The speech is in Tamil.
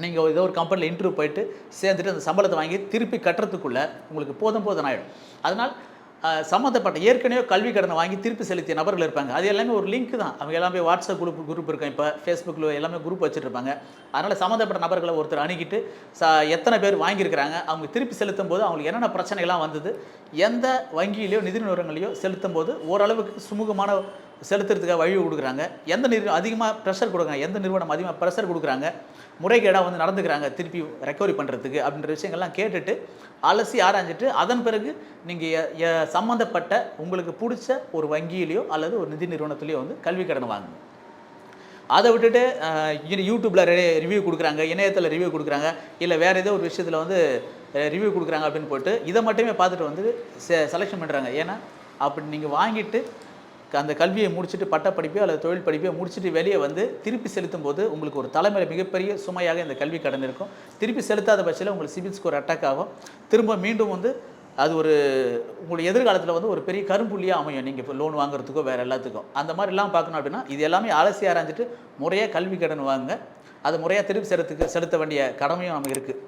நீங்கள் ஏதோ ஒரு கம்பெனியில் இன்டர்வியூ போயிட்டு சேர்ந்துட்டு அந்த சம்பளத்தை வாங்கி திருப்பி கட்டுறதுக்குள்ளே உங்களுக்கு போதும் ஆகிடும். அதனால் சம்மந்தப்பட்ட ஏற்கனவே கல்வி கடனை வாங்கி திருப்பி செலுத்திய நபர்கள் இருப்பாங்க. அது எல்லாமே ஒரு லிங்க் தான். அவங்க எல்லாமே வாட்ஸ்அப் குரூப் இருக்கும். இப்போ ஃபேஸ்புக்கில் எல்லாமே குரூப் வச்சுருப்பாங்க. அதனால் சம்மந்தப்பட்ட நபர்களை ஒருத்தர் அணுகிட்டு எத்தனை பேர் வாங்கியிருக்கிறாங்க, அவங்க திருப்பி செலுத்தும் போது அவங்களுக்கு என்னென்ன பிரச்சனைகள்லாம் வந்தது, எந்த வங்கியிலையோ நிதி நிறுவனங்களையோ செலுத்தும் போது ஓரளவுக்கு சுமூகமான செலுத்துறதுக்காக வழி கொடுக்குறாங்க, எந்த அதிகமாக ப்ரெஷர் கொடுக்குறாங்க, எந்த நிறுவனம் அதிகமாக ப்ரெஷர் கொடுக்குறாங்க, முறைகேடாக வந்து நடந்துக்கிறாங்க திருப்பி ரெக்கவரி பண்ணுறதுக்கு அப்படின்ற விஷயங்கள்லாம் கேட்டுட்டு அலசி ஆராய்ஞ்சிட்டு அதன் பிறகு நீங்கள் சம்மந்தப்பட்ட உங்களுக்கு பிடிச்ச ஒரு வங்கியிலையோ அல்லது ஒரு நிதி நிறுவனத்துலேயோ வந்து கல்வி கடன் வாங்குங்க. அதை விட்டுட்டு யூடியூப்பில் ரிவ்யூ கொடுக்குறாங்க, இணையத்தில் ரிவ்யூ கொடுக்குறாங்க, இல்லை வேறு ஏதோ ஒரு விஷயத்தில் வந்து ரிவ்யூ கொடுக்குறாங்க அப்படின்னு போட்டு இதை மட்டுமே பார்த்துட்டு வந்து செலெக்ஷன் பண்ணுறாங்க. ஏன்னா அப்படி நீங்கள் வாங்கிட்டு அந்த கல்வியை முடிச்சுட்டு பட்டப்படிப்போ அல்லது தொழில் படிப்பையோ முடிச்சுட்டு வெளியே வந்து திருப்பி செலுத்தும் போது உங்களுக்கு ஒரு தலைமையில் மிகப்பெரிய சுமையாக இந்த கல்வி கடன் இருக்கும். திருப்பி செலுத்தாத பட்சத்தில் உங்களுக்கு சிபில் ஸ்கோர் அட்டாக் ஆகும். திரும்ப மீண்டும் வந்து அது ஒரு உங்களுடைய எதிர்காலத்தில் வந்து ஒரு பெரிய கரும்புள்ளியாக அமையும். நீங்கள் இப்போ லோன் வாங்குறதுக்கோ வேறு எல்லாத்துக்கும் அந்த மாதிரிலாம் பார்க்கணும் அப்படின்னா இது எல்லாமே அலசி ஆராய்ஞ்சிட்டு முறையாக கல்வி கடன் வாங்குங்க. அது முறையாக திருப்பி செலுத்த வேண்டிய கடமையும் நமக்கு இருக்குது.